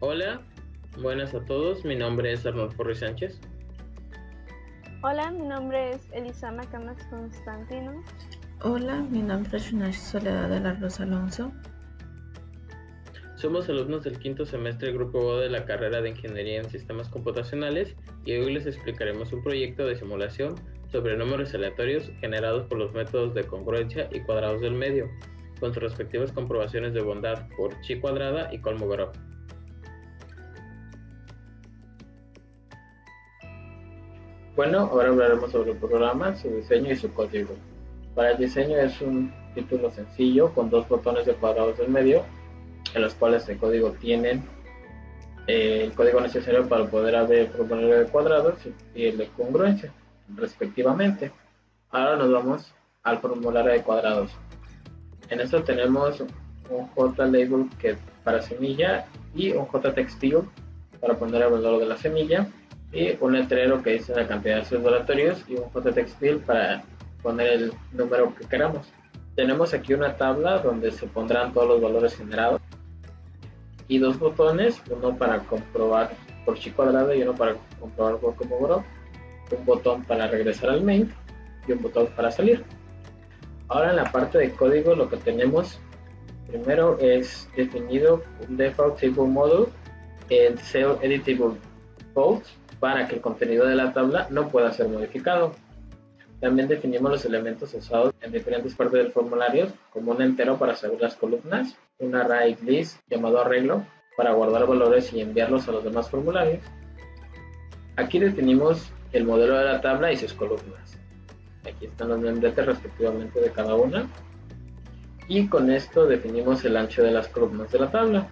Hola, buenas a todos. Mi nombre es Arnulfo Ruiz Sánchez. Hola, mi nombre es Elisama Camas Constantino. Hola, mi nombre es Yunash Soledad de la Rosa Alonso. Somos alumnos del quinto semestre Grupo O de la carrera de Ingeniería en Sistemas Computacionales y hoy les explicaremos un proyecto de simulación sobre números aleatorios generados por los métodos de congruencia y cuadrados del medio, con sus respectivas comprobaciones de bondad por chi cuadrada y Kolmogorov. Bueno, ahora hablaremos sobre el programa, su diseño y su código. Para el diseño es un título sencillo con dos botones de cuadrados del medio, en los cuales el código tienen el código necesario para poder abrir el formulario de cuadrados y el de congruencia, respectivamente. Ahora nos vamos al formulario de cuadrados. En esto tenemos un JLabel que para semilla y un JTextField para poner el valor de la semilla y un letrero que dice la cantidad de sus aleatorios y un JTextField para poner el número que queramos. Tenemos aquí una tabla donde se pondrán todos los valores generados y dos botones, uno para comprobar por chi cuadrada y uno para comprobar por Kolmogorov, un botón para regresar al main y un botón para salir. Ahora en la parte de código lo que tenemos primero es definido un default table model en cell editable fields para que el contenido de la tabla no pueda ser modificado. También definimos los elementos usados en diferentes partes del formulario, como un entero para saber las columnas, un array list llamado arreglo para guardar valores y enviarlos a los demás formularios. Aquí definimos el modelo de la tabla y sus columnas. Aquí están los membretes respectivamente de cada una. Y con esto definimos el ancho de las columnas de la tabla.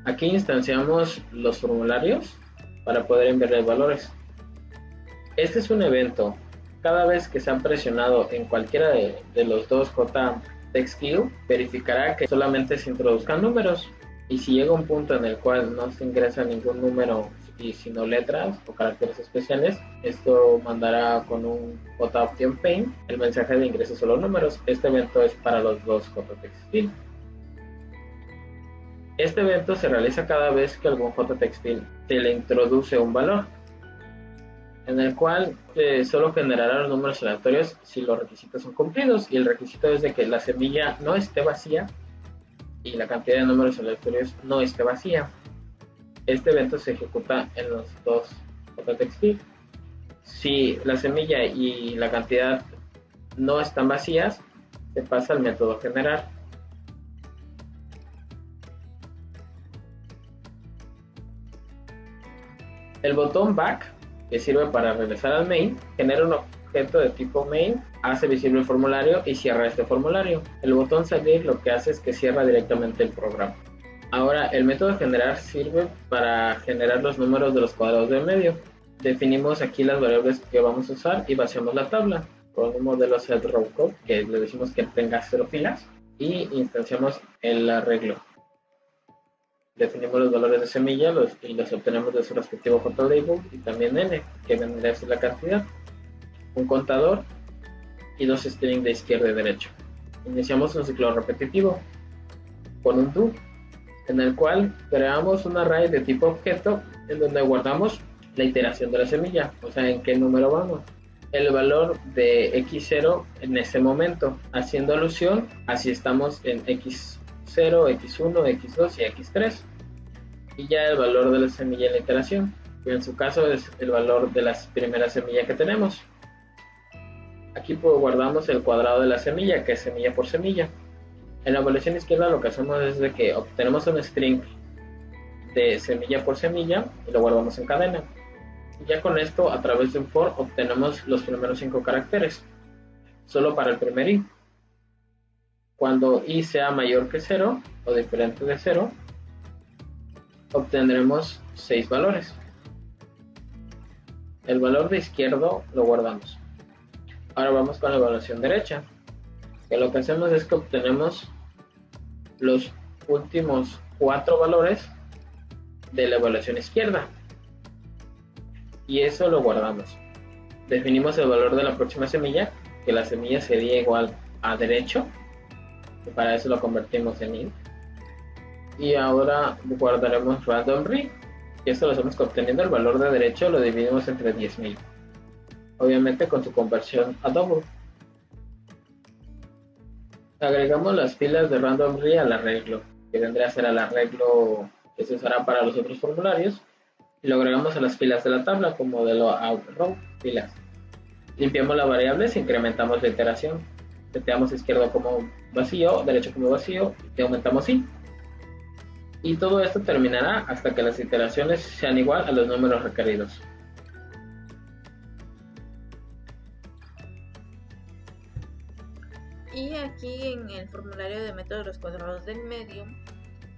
Aquí instanciamos los formularios para poder enviarles valores. Este es un evento. Cada vez que se han presionado en cualquiera de los dos JTextField, verificará que solamente se introduzcan números. Y si llega un punto en el cual no se ingresa ningún número y sino letras o caracteres especiales, esto mandará con un JOptionPaint el mensaje de ingreso solo números. Este evento es para los dos JTextField. Este evento se realiza cada vez que algún JTextField se le introduce un valor, en el cual solo generará los números aleatorios si los requisitos son cumplidos, y el requisito es de que la semilla no esté vacía y la cantidad de números aleatorios no esté vacía. Este evento se ejecuta en los dos JTextField. Si la semilla y la cantidad no están vacías, se pasa al método generar. El botón back, que sirve para regresar al main, genera un objeto de tipo main, hace visible el formulario y cierra este formulario. El botón salir lo que hace es que cierra directamente el programa. Ahora, el método generar sirve para generar los números de los cuadrados del medio. Definimos aquí las variables que vamos a usar y vaciamos la tabla con un modelo setRowCode que le decimos que tenga 0 filas y instanciamos el arreglo. Definimos los valores de semilla y los obtenemos de su respectivo JLabel y también n, que vendría a ser la cantidad, un contador y dos strings de izquierda y derecha. Iniciamos un ciclo repetitivo con un do, en el cual creamos un array de tipo objeto en donde guardamos la iteración de la semilla, o sea, en qué número vamos, el valor de x0 en ese momento, haciendo alusión a si estamos en x0, x1, x2 y x3, y ya el valor de la semilla en la iteración, que en su caso es el valor de la primera semilla que tenemos. Aquí pues guardamos el cuadrado de la semilla, que es semilla por semilla. En la evaluación izquierda lo que hacemos es de que obtenemos un string de semilla por semilla y lo guardamos en cadena. Y ya con esto, a través de un for, obtenemos los primeros 5 caracteres, solo para el primer i. Cuando i sea mayor que 0 o diferente de 0, obtendremos 6 valores. El valor de izquierdo lo guardamos. Ahora vamos con la evaluación derecha, que lo que hacemos es que obtenemos los últimos 4 valores de la evaluación izquierda y eso lo guardamos. Definimos el valor de la próxima semilla, que la semilla sería igual a derecho, y para eso lo convertimos en int. Y ahora guardaremos randomly. Y esto lo hacemos obteniendo el valor de derecho, lo dividimos entre 10.000. Obviamente con su conversión a double. Agregamos las filas de randomly al arreglo, que vendría a ser el arreglo que se usará para los otros formularios. Y lo agregamos a las filas de la tabla como modelo out row, filas. Limpiamos las variables e incrementamos la iteración. Seteamos izquierdo como vacío, derecho como vacío y aumentamos sí. Y todo esto terminará hasta que las iteraciones sean igual a los números requeridos. Y aquí en el formulario de método de los cuadrados del medio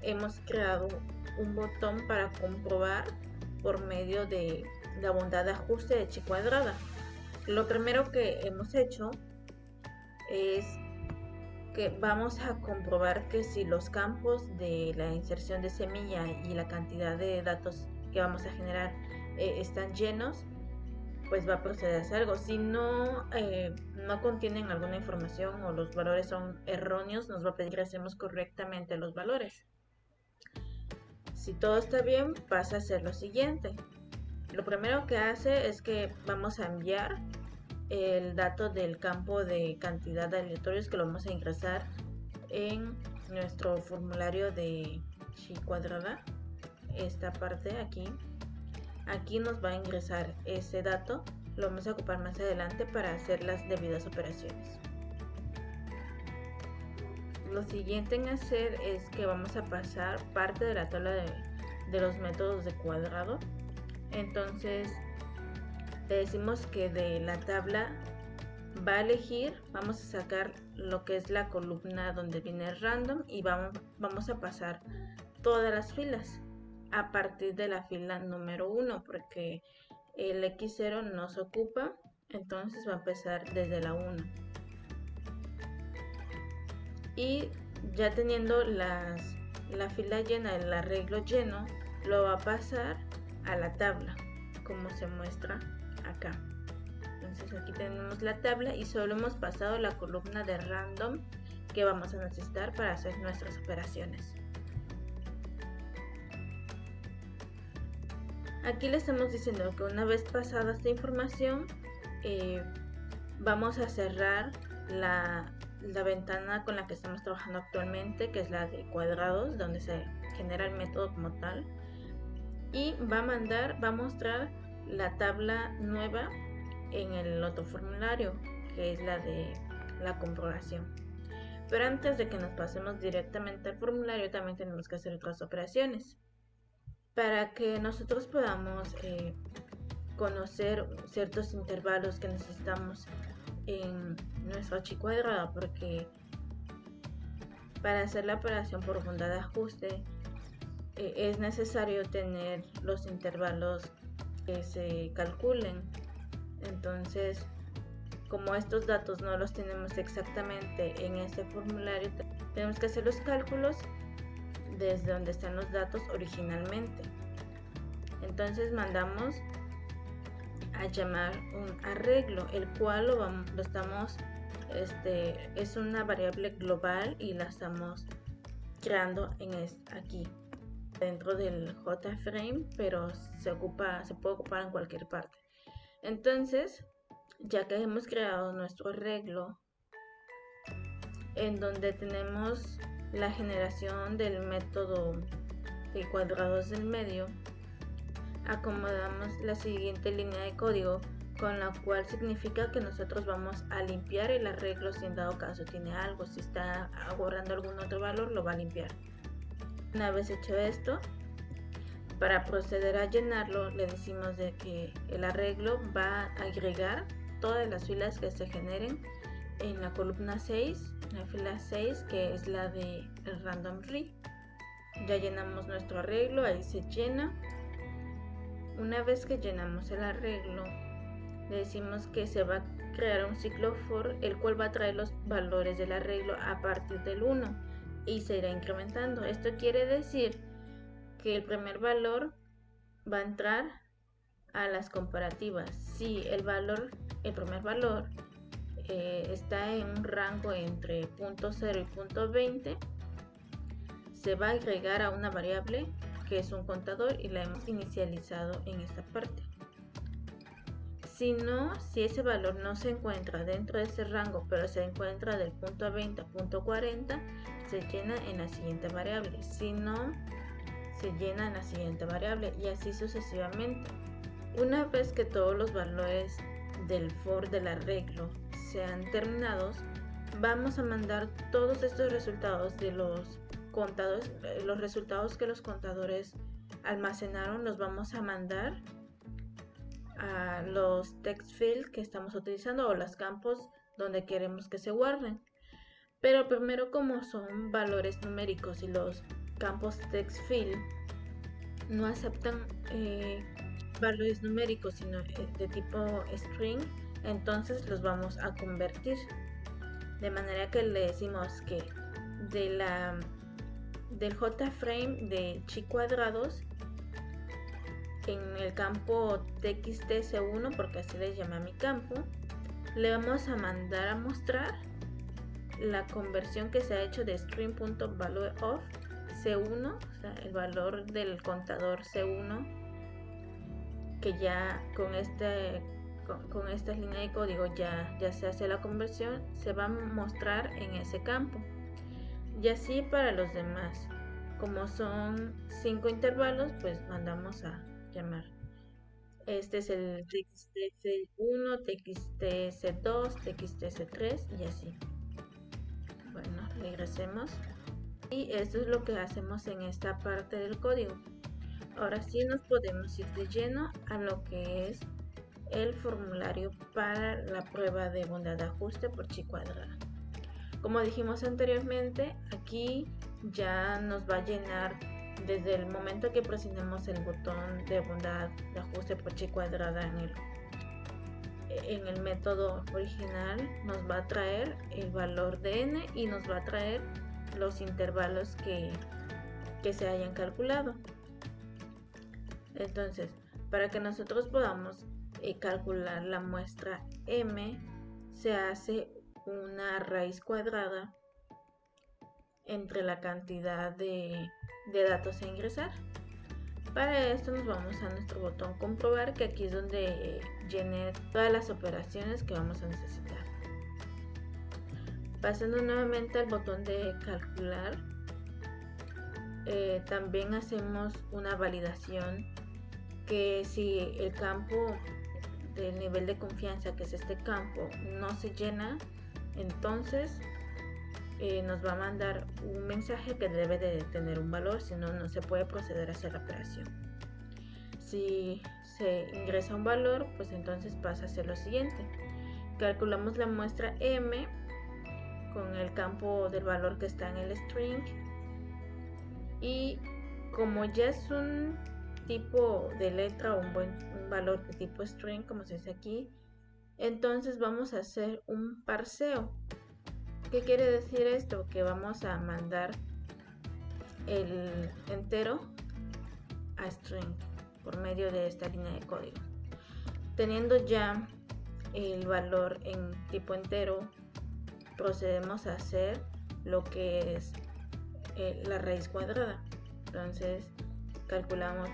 hemos creado un botón para comprobar por medio de la bondad de ajuste de chi cuadrada. Lo primero que hemos hecho es que vamos a comprobar que si los campos de la inserción de semilla y la cantidad de datos que vamos a generar están llenos, pues va a proceder a hacer algo. Si no, no contienen alguna información o los valores son erróneos, nos va a pedir que hacemos correctamente los valores. Si todo está bien, pasa a hacer lo siguiente. Lo primero que hace es que vamos a enviar el dato del campo de cantidad de aleatorios que lo vamos a ingresar en nuestro formulario de chi cuadrada. Esta parte aquí nos va a ingresar ese dato, lo vamos a ocupar más adelante para hacer las debidas operaciones. Lo siguiente en hacer es que vamos a pasar parte de la tabla de los métodos de cuadrado. Entonces le decimos que de la tabla va a elegir, vamos a sacar lo que es la columna donde viene random y vamos a pasar todas las filas a partir de la fila número 1, porque el X0 no se ocupa, entonces va a empezar desde la 1. Y ya teniendo la fila llena, el arreglo lleno, lo va a pasar a la tabla, como se muestra acá. Entonces aquí tenemos la tabla y solo hemos pasado la columna de random que vamos a necesitar para hacer nuestras operaciones. Aquí le estamos diciendo que una vez pasada esta información, vamos a cerrar la ventana con la que estamos trabajando actualmente, que es la de cuadrados, donde se genera el método como tal, y va a mostrar la tabla nueva en el otro formulario, que es la de la comprobación. Pero antes de que nos pasemos directamente al formulario, también tenemos que hacer otras operaciones para que nosotros podamos conocer ciertos intervalos que necesitamos en nuestro chi cuadrada, porque para hacer la operación por bondad de ajuste es necesario tener los intervalos que se calculen. Entonces, como estos datos no los tenemos exactamente en este formulario, tenemos que hacer los cálculos desde donde están los datos originalmente. Entonces mandamos a llamar un arreglo, el cual lo estamos es una variable global y la estamos creando aquí dentro del JFrame, pero se puede ocupar en cualquier parte. Entonces, ya que hemos creado nuestro arreglo en donde tenemos la generación del método de cuadrados del medio, acomodamos la siguiente línea de código, con la cual significa que nosotros vamos a limpiar el arreglo si en dado caso tiene algo, si está ahorrando algún otro valor lo va a limpiar. Una vez hecho esto, para proceder a llenarlo le decimos de que el arreglo va a agregar todas las filas que se generen en la columna 6, la fila 6, que es la de el randomly. Ya llenamos nuestro arreglo, ahí se llena. Una vez que llenamos el arreglo, le decimos que se va a crear un ciclo for, el cual va a traer los valores del arreglo a partir del 1 y se irá incrementando. Esto quiere decir que el primer valor va a entrar a las comparativas. Si el primer valor está en un rango entre 0.0 y 0.20, se va a agregar a una variable que es un contador y la hemos inicializado en esta parte. Si ese valor no se encuentra dentro de ese rango, pero se encuentra del punto 20 a punto 40, se llena en la siguiente variable. Si no, se llena en la siguiente variable y así sucesivamente. Una vez que todos los valores del for del arreglo sean terminados, vamos a mandar todos estos resultados de los contadores, los resultados que los contadores almacenaron, los vamos a mandar a los text fields que estamos utilizando o los campos donde queremos que se guarden. Pero primero, como son valores numéricos y los campos text field no aceptan valores numéricos sino de tipo string, entonces los vamos a convertir, de manera que le decimos que del JFrame de chi cuadrados, en el campo txtc1, porque así le llama a mi campo, le vamos a mandar a mostrar la conversión que se ha hecho de string.valueOf C1, o sea, el valor del contador C1, que ya con esta línea de código ya se hace la conversión, se va a mostrar en ese campo. Y así para los demás, como son 5 intervalos, pues mandamos a llamar. Este es el txtc1, txtc2, txtc3 y así. Bueno, regresemos. Y esto es lo que hacemos en esta parte del código. Ahora sí nos podemos ir de lleno a lo que es el formulario para la prueba de bondad de ajuste por chi cuadrada. Como dijimos anteriormente, aquí ya nos va a llenar desde el momento que presionemos el botón de bondad de ajuste por chi cuadrada en el método original, nos va a traer el valor de n y nos va a traer los intervalos que se hayan calculado. Entonces, para que nosotros podamos calcular la muestra m, se hace una raíz cuadrada entre la cantidad de datos a ingresar. Para esto nos vamos a nuestro botón comprobar, que aquí es donde llené todas las operaciones que vamos a necesitar. Pasando nuevamente al botón de calcular, también hacemos una validación que si el campo del nivel de confianza, que es este campo, no se llena, entonces nos va a mandar un mensaje que debe de tener un valor, si no, no se puede proceder a hacer la operación. Si se ingresa un valor, pues entonces pasa a hacer lo siguiente: calculamos la muestra m con el campo del valor que está en el string, y como ya es un tipo de letra o un valor de tipo string, como se dice aquí, entonces vamos a hacer un parseo. ¿Qué quiere decir esto? Que vamos a mandar el entero a string por medio de esta línea de código. Teniendo ya el valor en tipo entero, procedemos a hacer lo que es la raíz cuadrada. Entonces calculamos,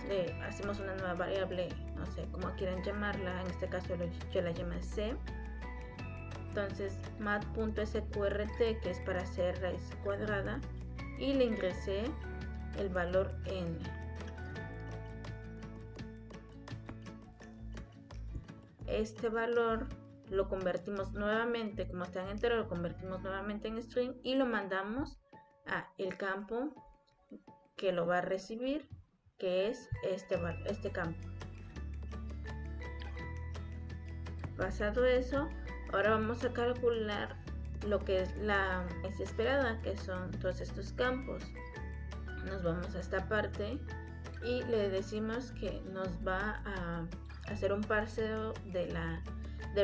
hacemos una nueva variable, no sé cómo quieran llamarla, en este caso yo la llamo c. Entonces mat.sqrt, que es para hacer raíz cuadrada, y le ingresé el valor n. Este valor lo convertimos nuevamente, como está en entero, lo convertimos nuevamente en string y lo mandamos a el campo que lo va a recibir, que es este campo. Pasado eso, ahora vamos a calcular lo que es la esperada, que son todos estos campos. Nos vamos a esta parte y le decimos que nos va a hacer un parseo del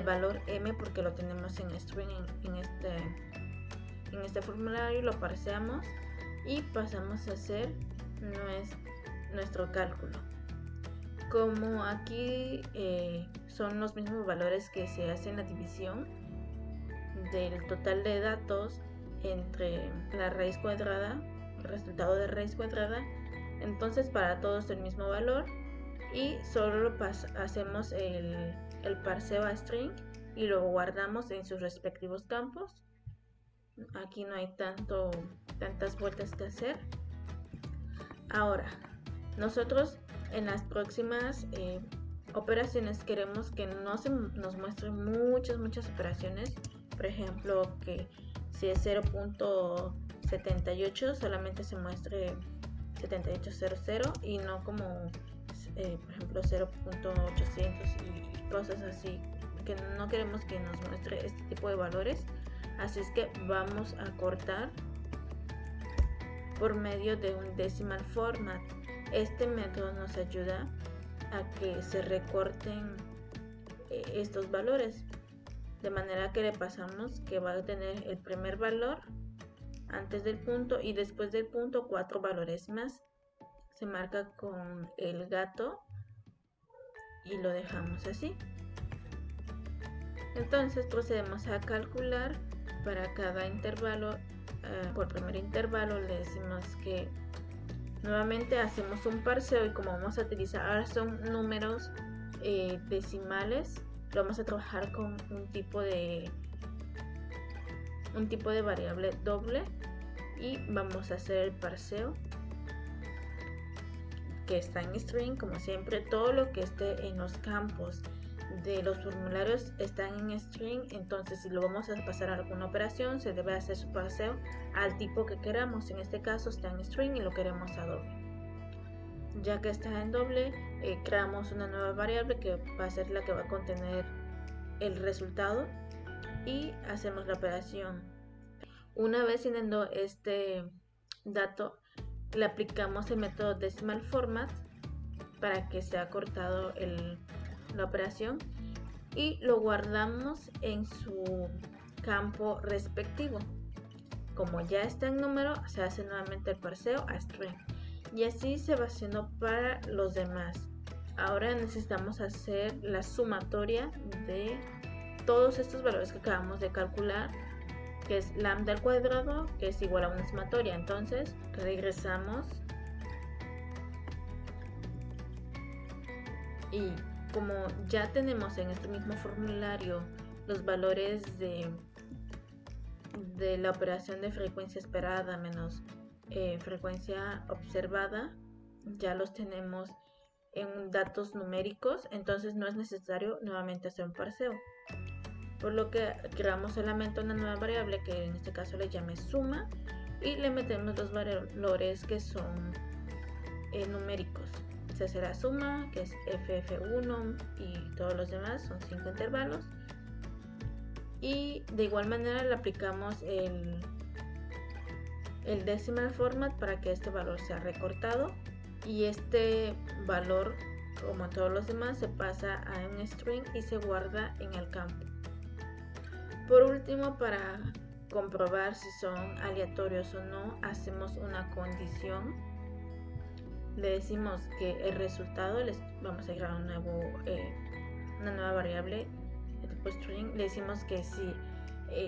valor m, porque lo tenemos en string en este formulario, lo parseamos y pasamos a hacer nuestro cálculo. Como aquí son los mismos valores que se hacen la división del total de datos entre la raíz cuadrada, resultado de raíz cuadrada. Entonces para todos el mismo valor y solo hacemos el parseo a string y lo guardamos en sus respectivos campos. Aquí no hay tantas vueltas que hacer. Ahora, nosotros en las próximas operaciones queremos que no se nos muestren muchas operaciones. Por ejemplo, que si es 0.78 solamente se muestre 7800 y no como por ejemplo 0.800 y cosas así, que no queremos que nos muestre este tipo de valores. Así es que vamos a cortar por medio de un decimal format. Este método nos ayuda a que se recorten estos valores, de manera que le pasamos que va a tener el primer valor antes del punto y después del punto 4 valores más. Se marca con el gato y lo dejamos así. Entonces procedemos a calcular para cada intervalo. Por primer intervalo le decimos que nuevamente hacemos un parseo, y como vamos a utilizar ahora son números decimales, lo vamos a trabajar con un tipo de variable doble y vamos a hacer el parseo que está en string. Como siempre, todo lo que esté en los campos de los formularios están en string, entonces si lo vamos a pasar a alguna operación se debe hacer su parseo al tipo que queramos. En este caso está en string y lo queremos a doble. Ya que está en doble, creamos una nueva variable que va a ser la que va a contener el resultado y hacemos la operación. Una vez teniendo este dato, le aplicamos el método decimal format para que sea cortado la operación y lo guardamos en su campo respectivo. Como ya está en número, se hace nuevamente el parseo a string y así se va haciendo para los demás. Ahora necesitamos hacer la sumatoria de todos estos valores que acabamos de calcular, que es lambda al cuadrado, que es igual a una sumatoria. Entonces regresamos y como ya tenemos en este mismo formulario los valores de la operación de frecuencia esperada menos frecuencia observada, ya los tenemos en datos numéricos, entonces no es necesario nuevamente hacer un parseo, por lo que creamos solamente una nueva variable que en este caso le llame suma y le metemos los valores que son numéricos. Se hace la suma, que es ff1 y todos los demás son 5 intervalos, y de igual manera le aplicamos el decimal format para que este valor sea recortado y este valor, como todos los demás, se pasa a un string y se guarda en el campo. Por último, para comprobar si son aleatorios o no, hacemos una condición. Le decimos que el resultado, les vamos a crear una nueva variable de tipo string. Le decimos que si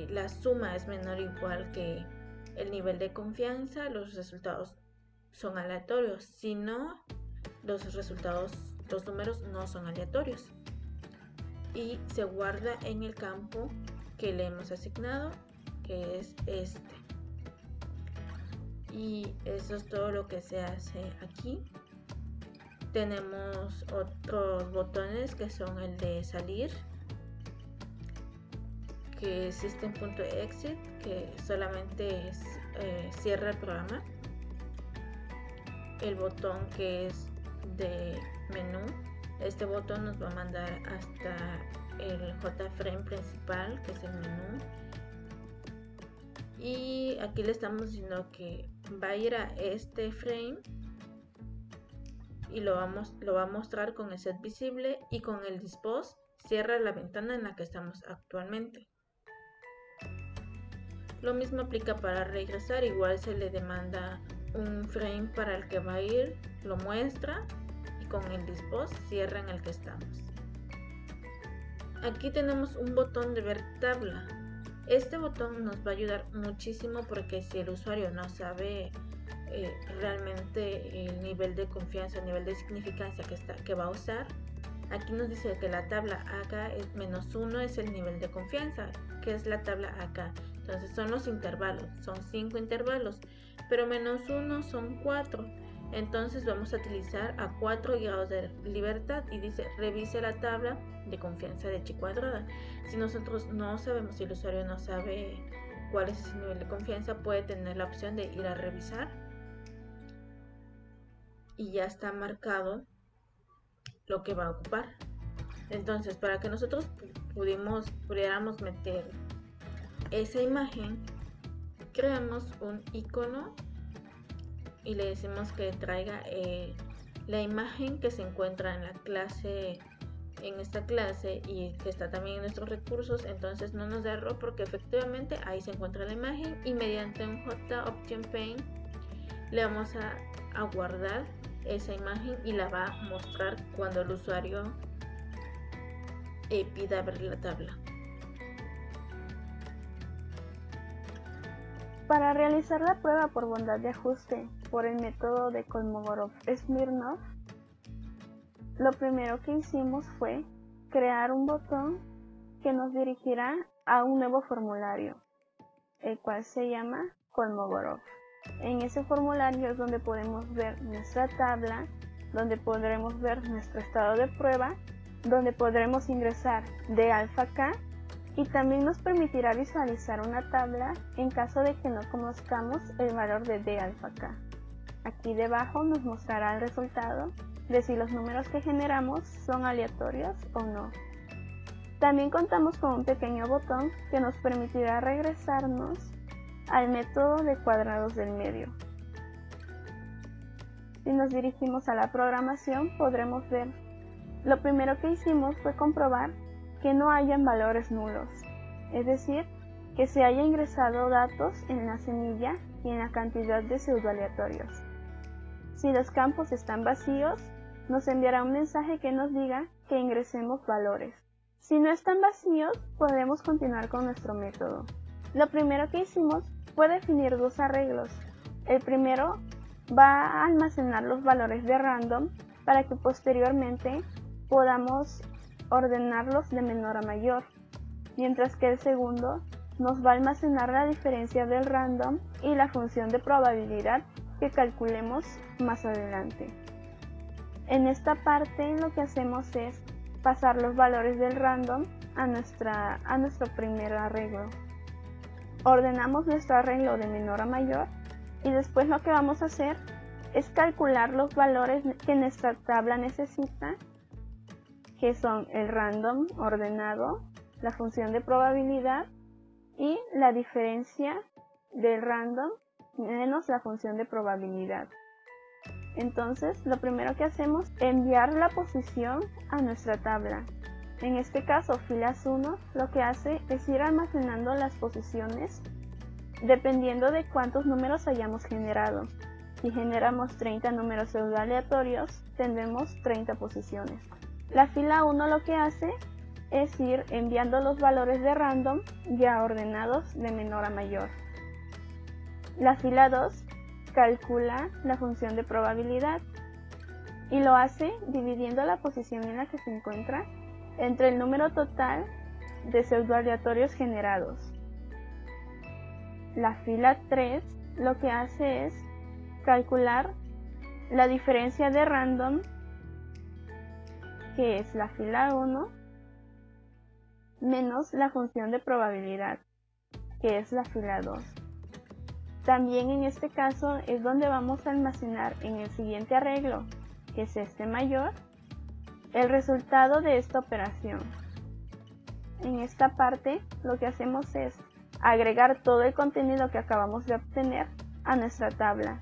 la suma es menor o igual que el nivel de confianza, los resultados son aleatorios. Si no, los números no son aleatorios. Y se guarda en el campo que le hemos asignado, que es este. Y eso es todo lo que se hace aquí. Tenemos otros botones que son el de salir, que es system.exit, que solamente cierra el programa. El botón que es de menú, este botón nos va a mandar hasta el JFrame principal, que es el menú. Y aquí le estamos diciendo que va a ir a este frame y lo va a mostrar con el set visible, y con el dispose cierra la ventana en la que estamos actualmente. Lo mismo aplica para regresar, igual se le demanda un frame para el que va a ir, lo muestra y con el dispose cierra en el que estamos. Aquí tenemos un botón de ver tabla. Este botón nos va a ayudar muchísimo porque si el usuario no sabe realmente el nivel de confianza, el nivel de significancia que va a usar, aquí nos dice que la tabla acá es -1 es el nivel de confianza, que es la tabla acá. Entonces son los intervalos, son 5 intervalos, pero -1 son 4. Entonces vamos a utilizar a 4 grados de libertad y dice revise la tabla de confianza de chi cuadrada. Si nosotros no sabemos, si el usuario no sabe cuál es ese nivel de confianza, puede tener la opción de ir a revisar y ya está marcado lo que va a ocupar. Entonces, para que nosotros pudiéramos meter esa imagen, creamos un icono y le decimos que traiga la imagen que se encuentra en la clase, en esta clase, y que está también en nuestros recursos. Entonces no nos da error porque efectivamente ahí se encuentra la imagen, y mediante un J Option Pane le vamos a guardar esa imagen y la va a mostrar cuando el usuario pida ver la tabla. Para realizar la prueba por bondad de ajuste por el método de Kolmogorov-Smirnov, lo primero que hicimos fue crear un botón que nos dirigirá a un nuevo formulario, el cual se llama Kolmogorov. En ese formulario es donde podemos ver nuestra tabla, donde podremos ver nuestro estado de prueba, donde podremos ingresar D alfa K, y también nos permitirá visualizar una tabla en caso de que no conozcamos el valor de D alfa K. Aquí debajo nos mostrará el resultado de si los números que generamos son aleatorios o no. También contamos con un pequeño botón que nos permitirá regresarnos al método de cuadrados del medio. Si nos dirigimos a la programación, podremos ver. Lo primero que hicimos fue comprobar que no hayan valores nulos, es decir, que se haya ingresado datos en la semilla y en la cantidad de pseudoaleatorios. Si los campos están vacíos, nos enviará un mensaje que nos diga que ingresemos valores. Si no están vacíos, podemos continuar con nuestro método. Lo primero que hicimos fue definir dos arreglos. El primero va a almacenar los valores de random para que posteriormente podamos ordenarlos de menor a mayor, mientras que el segundo nos va a almacenar la diferencia del random y la función de probabilidad que calculemos más adelante. En esta parte lo que hacemos es pasar los valores del random a nuestro primer arreglo. Ordenamos nuestro arreglo de menor a mayor y después lo que vamos a hacer es calcular los valores que nuestra tabla necesita, que son el random ordenado, la función de probabilidad y la diferencia del random menos la función de probabilidad. Entonces, lo primero que hacemos es enviar la posición a nuestra tabla. En este caso, filas 1 lo que hace es ir almacenando las posiciones dependiendo de cuántos números hayamos generado. Si generamos 30 números pseudoaleatorios, tendremos 30 posiciones. La fila 1 lo que hace es ir enviando los valores de random ya ordenados de menor a mayor. La fila 2 calcula la función de probabilidad y lo hace dividiendo la posición en la que se encuentra entre el número total de pseudoaleatorios generados. La fila 3 lo que hace es calcular la diferencia de random, que es la fila 1, menos la función de probabilidad, que es la fila 2. También en este caso es donde vamos a almacenar en el siguiente arreglo, que es este mayor, el resultado de esta operación. En esta parte lo que hacemos es agregar todo el contenido que acabamos de obtener a nuestra tabla.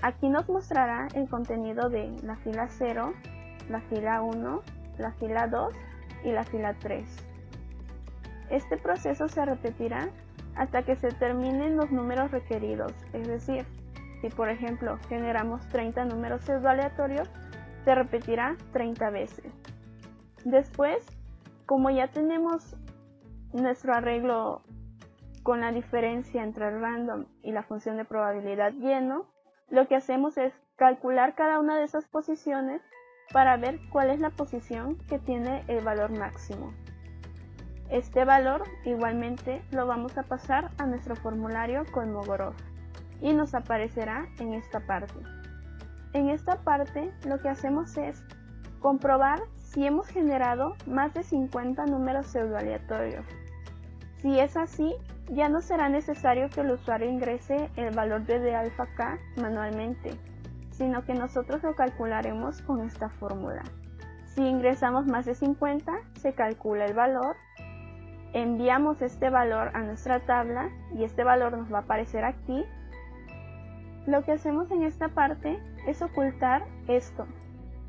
Aquí nos mostrará el contenido de la fila 0, la fila 1, la fila 2 y la fila 3. Este proceso se repetirá hasta que se terminen los números requeridos, es decir, si por ejemplo generamos 30 números pseudoaleatorios, se repetirá 30 veces. Después, como ya tenemos nuestro arreglo con la diferencia entre el random y la función de probabilidad lleno, lo que hacemos es calcular cada una de esas posiciones para ver cuál es la posición que tiene el valor máximo. Este valor igualmente lo vamos a pasar a nuestro formulario Kolmogorov y nos aparecerá en esta parte. En esta parte lo que hacemos es comprobar si hemos generado más de 50 números pseudoaleatorios. Si es así, ya no será necesario que el usuario ingrese el valor de d alfa k manualmente, sino que nosotros lo calcularemos con esta fórmula. Si ingresamos más de 50, se calcula el valor, enviamos este valor a nuestra tabla y este valor nos va a aparecer aquí. Lo que hacemos en esta parte es ocultar esto.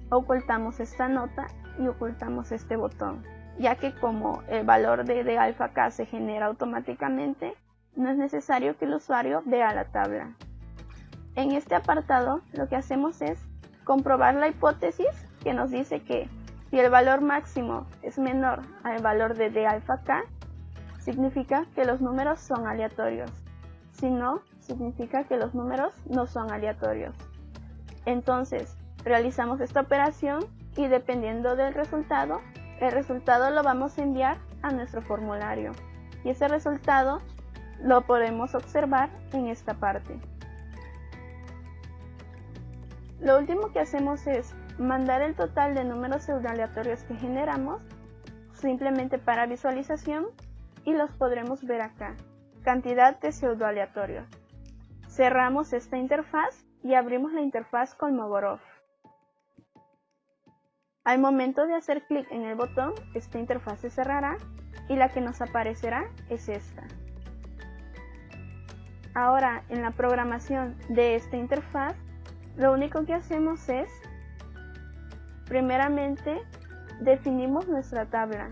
Ocultamos esta nota y ocultamos este botón, ya que como el valor de d alfa k se genera automáticamente, no es necesario que el usuario vea la tabla. En este apartado lo que hacemos es comprobar la hipótesis que nos dice que si el valor máximo es menor al valor de d alfa k, significa que los números son aleatorios. Si no, significa que los números no son aleatorios. Entonces, realizamos esta operación y dependiendo del resultado, el resultado lo vamos a enviar a nuestro formulario. Y ese resultado lo podemos observar en esta parte. Lo último que hacemos es mandar el total de números pseudoaleatorios que generamos simplemente para visualización y los podremos ver acá. Cantidad de pseudoaleatorios. Cerramos esta interfaz y abrimos la interfaz Kolmogorov. Al momento de hacer clic en el botón, esta interfaz se cerrará y la que nos aparecerá es esta. Ahora, en la programación de esta interfaz, lo único que hacemos es, primeramente, definimos nuestra tabla.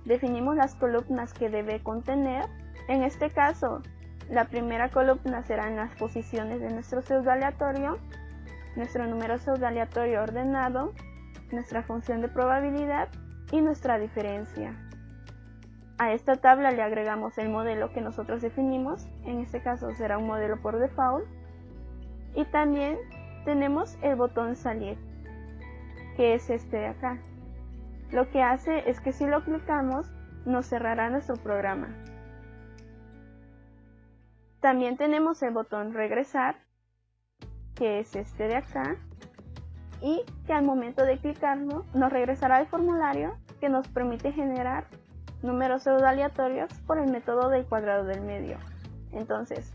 Definimos las columnas que debe contener. En este caso, la primera columna serán las posiciones de nuestro pseudoaleatorio, nuestro número pseudoaleatorio ordenado, nuestra función de probabilidad y nuestra diferencia. A esta tabla le agregamos el modelo que nosotros definimos, en este caso será un modelo por default, y también tenemos el botón salir, que es este de acá. Lo que hace es que si lo clicamos, nos cerrará nuestro programa. También tenemos el botón regresar, que es este de acá, y que al momento de clicarlo nos regresará al formulario que nos permite generar números pseudoaleatorios por el método del cuadrado del medio. Entonces,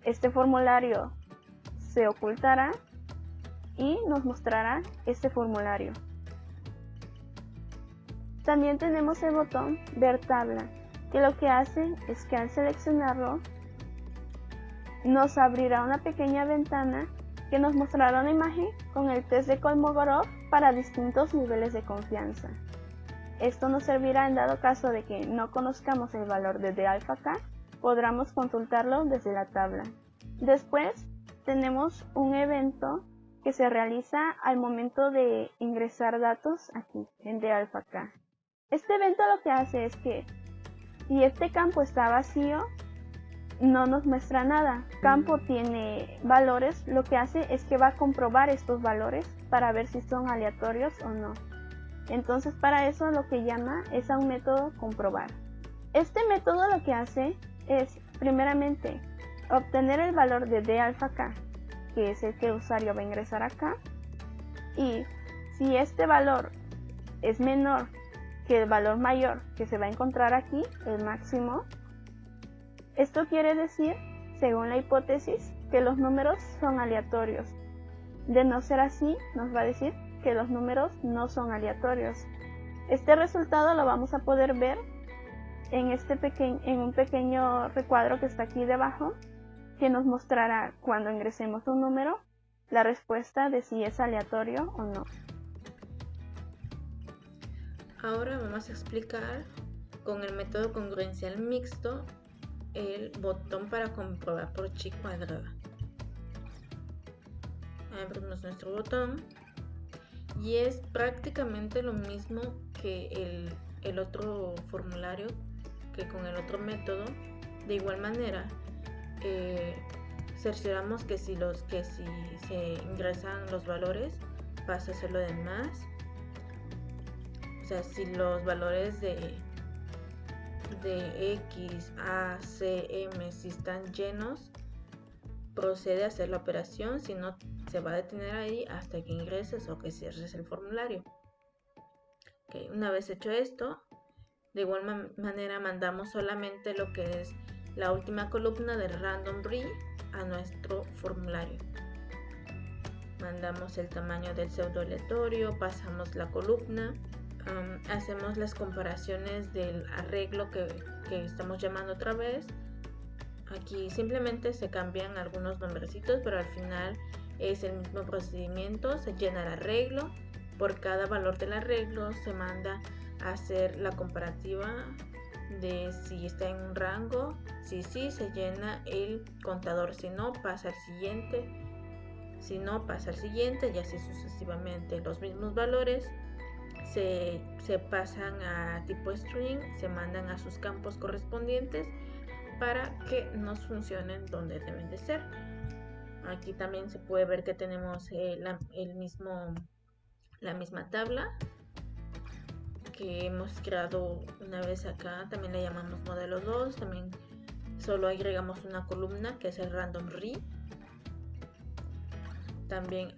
este formulario se ocultará y nos mostrará este formulario. También tenemos el botón ver tabla, que lo que hace es que al seleccionarlo nos abrirá una pequeña ventana que nos mostrará una imagen con el test de Kolmogorov para distintos niveles de confianza. Esto nos servirá en dado caso de que no conozcamos el valor de d alfa k, podremos consultarlo desde la tabla. Después tenemos un evento que se realiza al momento de ingresar datos aquí en d alfa k. Este evento lo que hace es que si este campo está vacío, no nos muestra nada. Campo tiene valores, lo que hace es que va a comprobar estos valores para ver si son aleatorios o no. Entonces para eso lo que llama es a un método comprobar. Este método lo que hace es primeramente obtener el valor de d alfa k, que es el que el usuario va a ingresar acá, y si este valor es menor que el valor mayor que se va a encontrar aquí, el máximo, esto quiere decir, según la hipótesis, que los números son aleatorios. De no ser así, nos va a decir que los números no son aleatorios. Este resultado lo vamos a poder ver en un pequeño recuadro que está aquí debajo, que nos mostrará cuando ingresemos un número la respuesta de si es aleatorio o no. Ahora vamos a explicar con el método congruencial mixto el botón para comprobar por chi cuadrada. Abrimos nuestro botón y es prácticamente lo mismo que el otro formulario que con el otro método. De igual manera, cercioramos que si se ingresan los valores, pasa a ser lo demás. O sea, si los valores de X, A, C, M, si están llenos, procede a hacer la operación, si no, se va a detener ahí hasta que ingreses o que cierres el formulario. Okay. Una vez hecho esto, de igual manera mandamos solamente lo que es la última columna del Random Bri a nuestro formulario. Mandamos el tamaño del pseudo aleatorio, pasamos la columna, hacemos las comparaciones del arreglo que estamos llamando otra vez. Aquí simplemente se cambian algunos nombrecitos, pero al final es el mismo procedimiento. Se llena el arreglo, por cada valor del arreglo se manda a hacer la comparativa de si está en un rango. Si sí, se llena el contador, si no, pasa al siguiente, si no, pasa al siguiente, y así sucesivamente. Los mismos valores se pasan a tipo string, se mandan a sus campos correspondientes para que nos funcionen donde deben de ser. Aquí también se puede ver que tenemos la misma tabla que hemos creado una vez acá. También le llamamos modelo 2. También solo agregamos una columna que es el Random Ri. También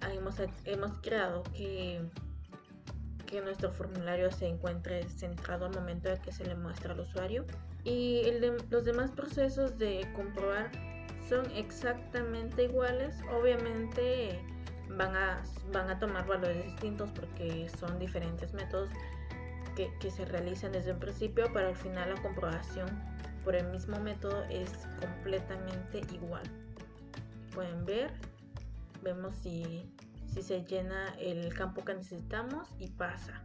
hemos creado que nuestro formulario se encuentre centrado al momento de que se le muestra al usuario. Y los demás procesos de comprobar son exactamente iguales. Obviamente van a tomar valores distintos porque son diferentes métodos que se realizan desde el principio, pero al final la comprobación por el mismo método es completamente igual. Pueden vemos si se llena el campo que necesitamos y pasa.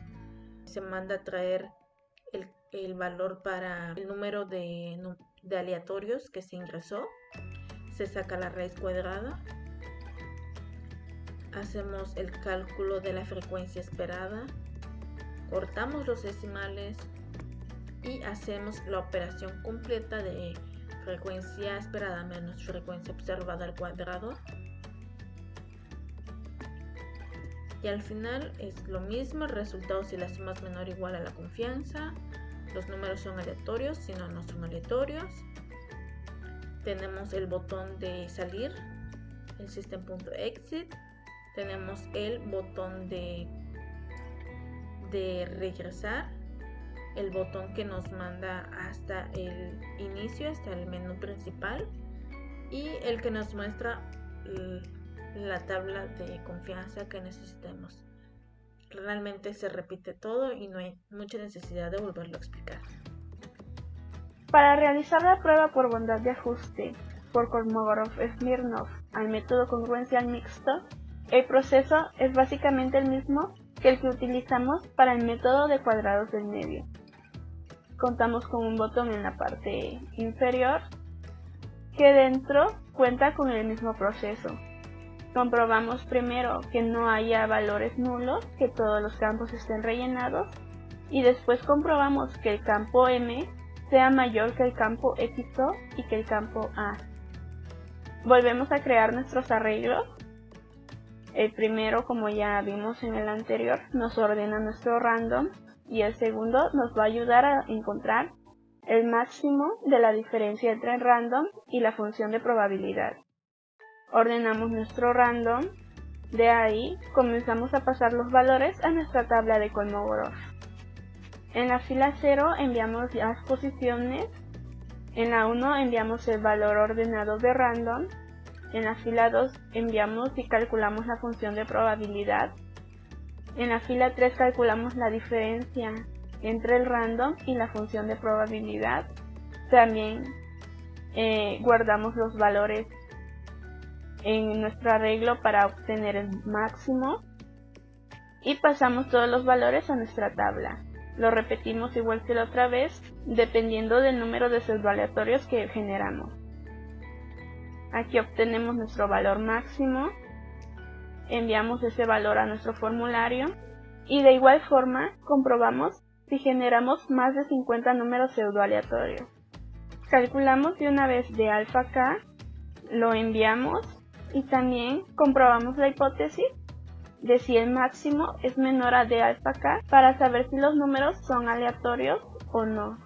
Se manda a traer el valor para el número de aleatorios que se ingresó. Se saca la raíz cuadrada. Hacemos el cálculo de la frecuencia esperada. Cortamos los decimales y hacemos la operación completa de frecuencia esperada menos frecuencia observada al cuadrado. Y al final es lo mismo, el resultado si la suma es menor o igual a la confianza. Los números son aleatorios, si no, no son aleatorios. Tenemos el botón de salir, el system.exit. Tenemos el botón de regresar, el botón que nos manda hasta el inicio, hasta el menú principal, y el que nos muestra la tabla de confianza que necesitemos. Realmente se repite todo y no hay mucha necesidad de volverlo a explicar. Para realizar la prueba por bondad de ajuste por Kolmogorov-Smirnov al método congruencial mixto, el proceso es básicamente el mismo que el que utilizamos para el método de cuadrados del medio. Contamos con un botón en la parte inferior que dentro cuenta con el mismo proceso. Comprobamos primero que no haya valores nulos, que todos los campos estén rellenados, y después comprobamos que el campo M sea mayor que el campo XO y que el campo A. Volvemos a crear nuestros arreglos. El primero, como ya vimos en el anterior, nos ordena nuestro random, y el segundo nos va a ayudar a encontrar el máximo de la diferencia entre el random y la función de probabilidad. Ordenamos nuestro random, de ahí comenzamos a pasar los valores a nuestra tabla de Kolmogorov. En la fila 0 enviamos las posiciones, en la 1 enviamos el valor ordenado de random, en la fila 2 enviamos y calculamos la función de probabilidad, en la fila 3 calculamos la diferencia entre el random y la función de probabilidad. También guardamos los valores en nuestro arreglo para obtener el máximo y pasamos todos los valores a nuestra tabla. Lo repetimos igual que la otra vez, dependiendo del número de pseudoaleatorios que generamos. Aquí obtenemos nuestro valor máximo, enviamos ese valor a nuestro formulario y de igual forma comprobamos si generamos más de 50 números pseudoaleatorios. Calculamos de una vez de alfa a k, lo enviamos y también comprobamos la hipótesis de si el máximo es menor a d alfa k para saber si los números son aleatorios o no.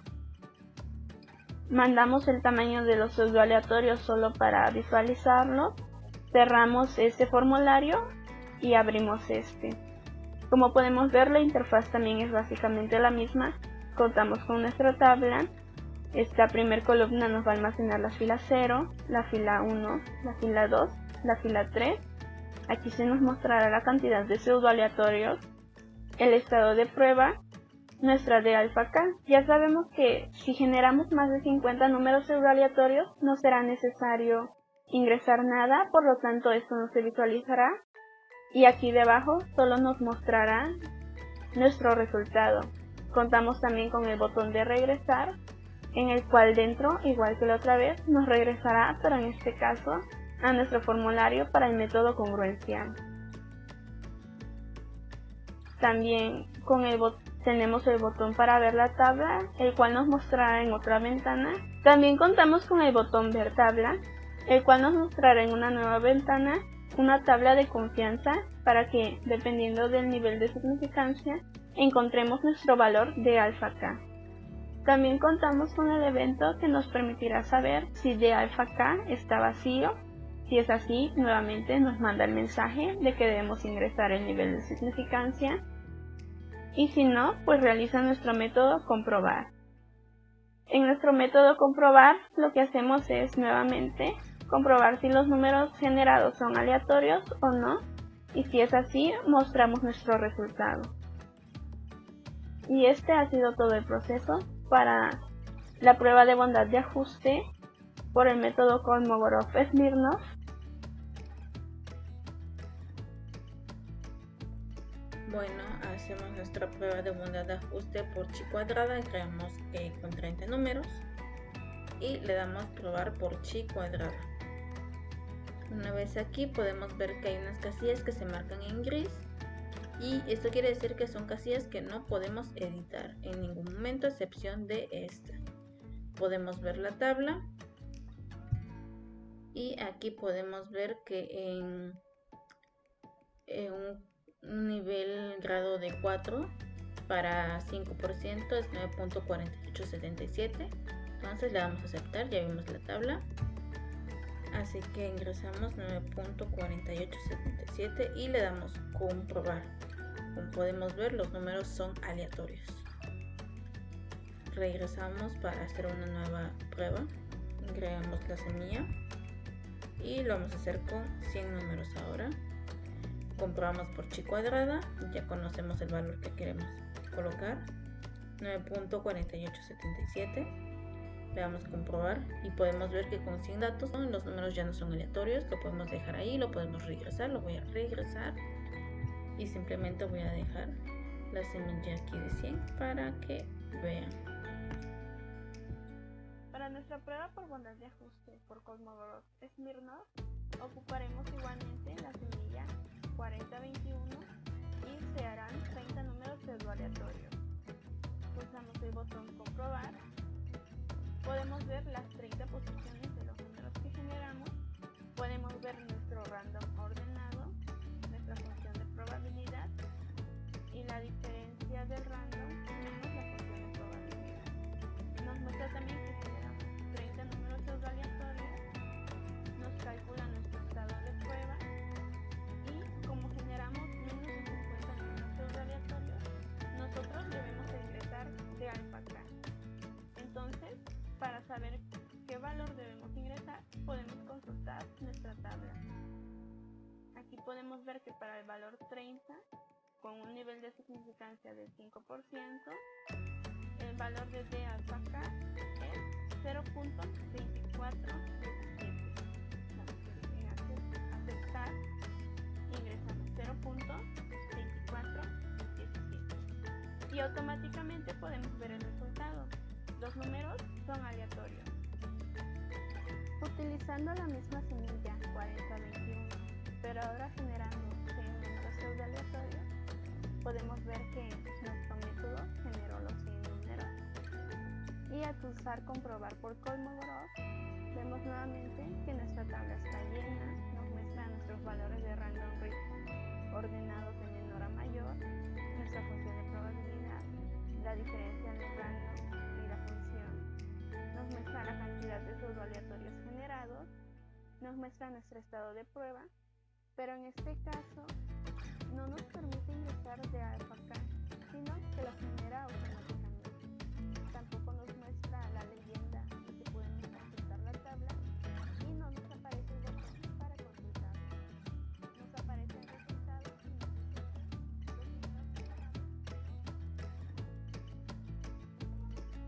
Mandamos el tamaño de los pseudoaleatorios solo para visualizarlo, cerramos este formulario y abrimos este. Como podemos ver, la interfaz también es básicamente la misma. Contamos con nuestra tabla. Esta primera columna nos va a almacenar la fila 0, la fila 1, la fila 2, la fila 3. Aquí se nos mostrará la cantidad de pseudoaleatorios, el estado de prueba, nuestra d alfa k. Ya sabemos que si generamos más de 50 números pseudoaleatorios no será necesario ingresar nada, por lo tanto esto no se visualizará. Y aquí debajo solo nos mostrará nuestro resultado. Contamos también con el botón de regresar, en el cual dentro, igual que la otra vez, nos regresará, pero en este caso, a nuestro formulario para el método congruencial. También tenemos el botón para ver la tabla, el cual nos mostrará en otra ventana. También contamos con el botón ver tabla, el cual nos mostrará en una nueva ventana una tabla de confianza para que, dependiendo del nivel de significancia, encontremos nuestro valor de alfa k. También contamos con el evento que nos permitirá saber si d alfa k está vacío. Si es así, nuevamente nos manda el mensaje de que debemos ingresar el nivel de significancia. Y si no, pues realiza nuestro método comprobar. En nuestro método comprobar, lo que hacemos es nuevamente comprobar si los números generados son aleatorios o no, y si es así, mostramos nuestro resultado. Y este ha sido todo el proceso para la prueba de bondad de ajuste por el método Kolmogorov-Smirnov. Bueno, hacemos nuestra prueba de bondad de ajuste por chi cuadrada, creamos con 30 números y le damos probar por chi cuadrada. Una vez aquí podemos ver que hay unas casillas que se marcan en gris y esto quiere decir que son casillas que no podemos editar en ningún momento a excepción de esta. Podemos ver la tabla y aquí podemos ver que en un nivel grado de 4 para 5% es 9.4877. Entonces le damos a aceptar, ya vimos la tabla. Así que ingresamos 9.4877 y le damos comprobar. Como podemos ver, los números son aleatorios. Regresamos para hacer una nueva prueba. Agregamos la semilla y lo vamos a hacer con 100 números ahora. Comprobamos por chi cuadrada, ya conocemos el valor que queremos colocar, 9.4877. Le damos a comprobar y podemos ver que con 100 datos los números ya no son aleatorios. Lo podemos dejar ahí, lo podemos regresar. Lo voy a regresar y simplemente voy a dejar la semilla aquí de 100 para que vean. Para nuestra prueba por bondad de ajuste por Kolmogorov-Smirnov ocuparemos igualmente la semilla 4021 y se harán 30 números pseudoaleatorios. Pulsamos el botón comprobar. Podemos ver las 30 posiciones de los números que generamos. Podemos ver nuestro random ordenado, nuestra función de probabilidad y la diferencia del random menos la función de probabilidad. Nos muestra también que generamos 30 números pseudoaleatorios, nos calcula nuestro estado de prueba y como generamos menos de 50 números pseudoaleatorios, nosotros debemos ingresar de alfa k. Entonces, para saber qué valor debemos ingresar, podemos consultar nuestra tabla. Aquí podemos ver que para el valor 30, con un nivel de significancia del 5%, el valor de d alfa k es 0.2417. En aceptar, ingresamos 0.2417 y automáticamente podemos ver el resultado. Los números son aleatorios. Utilizando la misma semilla 4021, pero ahora generando 100 números pseudoaleatorios, podemos ver que nuestro método generó los 100 números. Y al pulsar comprobar por Kolmogorov, vemos nuevamente que nuestra tabla está llena, nos muestra nuestros valores de random read ordenados de menor a mayor, nuestra función de probabilidad, la diferencia del random y la función, nos muestra la cantidad de pseudo aleatorios generados, nos muestra nuestro estado de prueba, pero en este caso no nos permite ingresar de alfa K, sino que lo genera automáticamente. Tampoco nos muestra la leyenda de que podemos consultar la tabla y no nos aparece el botón para consultarlo. Nos aparece el resultado y nos dice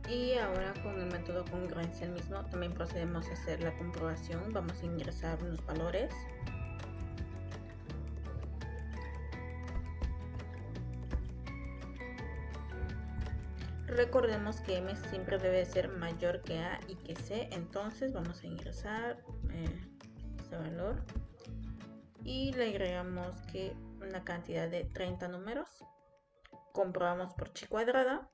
que Y ahora con el método congruencia mismo también procedemos a hacer la comprobación. Vamos a ingresar unos valores. Recordemos que M siempre debe ser mayor que A y que C, entonces vamos a ingresar este valor y le agregamos que una cantidad de 30 números. Comprobamos por chi cuadrada.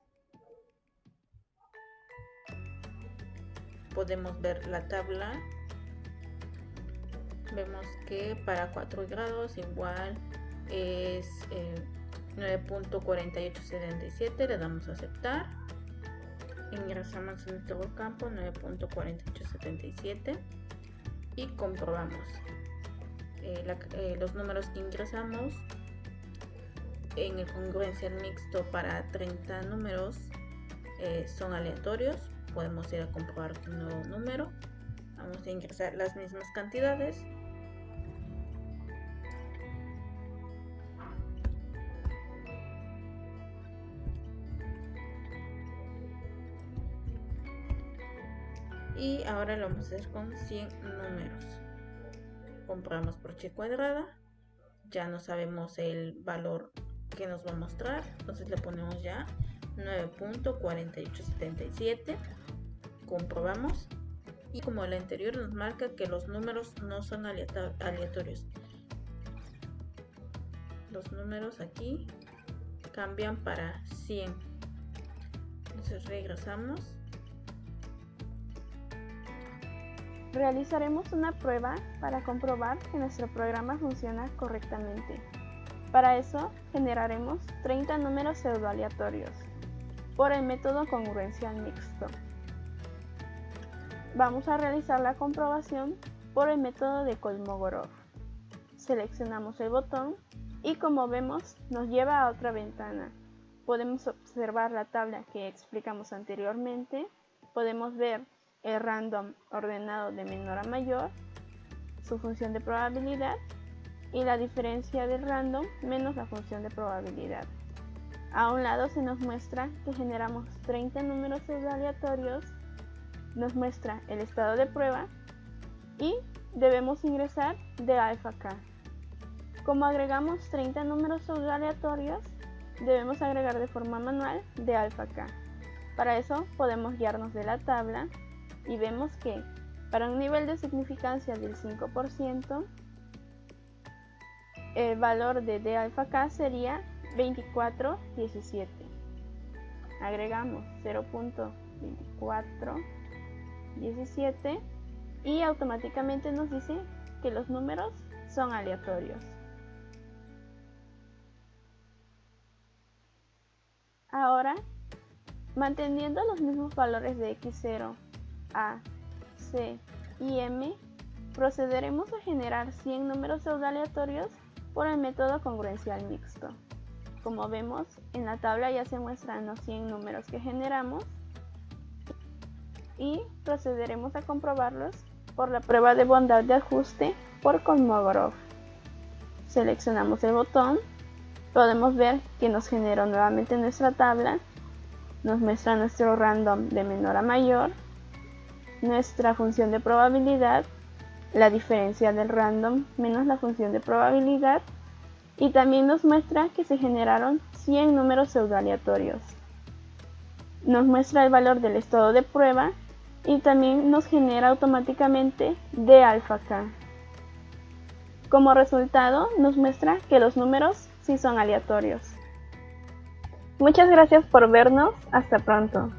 Podemos ver la tabla. Vemos que para 4 grados igual es 9.4877, le damos a aceptar, ingresamos en nuestro campo 9.4877 y comprobamos los números que ingresamos en el congruencial mixto para 30 números son aleatorios. Podemos ir a comprobar un nuevo número, vamos a ingresar las mismas cantidades. Y ahora lo vamos a hacer con 100 números. Comprobamos por chi cuadrada. Ya no sabemos el valor que nos va a mostrar. Entonces le ponemos ya 9.4877. Comprobamos. Y como el anterior nos marca que los números no son aleatorios. Los números aquí cambian para 100. Entonces regresamos. Realizaremos una prueba para comprobar que nuestro programa funciona correctamente. Para eso, generaremos 30 números pseudoaleatorios por el método congruencial mixto. Vamos a realizar la comprobación por el método de Kolmogorov. Seleccionamos el botón y como vemos nos lleva a otra ventana. Podemos observar la tabla que explicamos anteriormente, podemos ver el random ordenado de menor a mayor, su función de probabilidad y la diferencia del random menos la función de probabilidad. A un lado se nos muestra que generamos 30 números aleatorios, nos muestra el estado de prueba y debemos ingresar de alfa K. Como agregamos 30 números aleatorios, debemos agregar de forma manual de alfa K. Para eso podemos guiarnos de la tabla y vemos que para un nivel de significancia del 5%, el valor de D alfa K sería 2417. Agregamos 0.2417 y automáticamente nos dice que los números son aleatorios. Ahora, manteniendo los mismos valores de X0, A, C y M, procederemos a generar 100 números pseudoaleatorios por el método congruencial mixto. Como vemos, en la tabla ya se muestran los 100 números que generamos y procederemos a comprobarlos por la prueba de bondad de ajuste por Kolmogorov. Seleccionamos el botón, podemos ver que nos generó nuevamente nuestra tabla, nos muestra nuestro random de menor a mayor, nuestra función de probabilidad, la diferencia del random menos la función de probabilidad y también nos muestra que se generaron 100 números pseudoaleatorios. Nos muestra el valor del estado de prueba y también nos genera automáticamente D alfa K. Como resultado nos muestra que los números sí son aleatorios. Muchas gracias por vernos. Hasta pronto.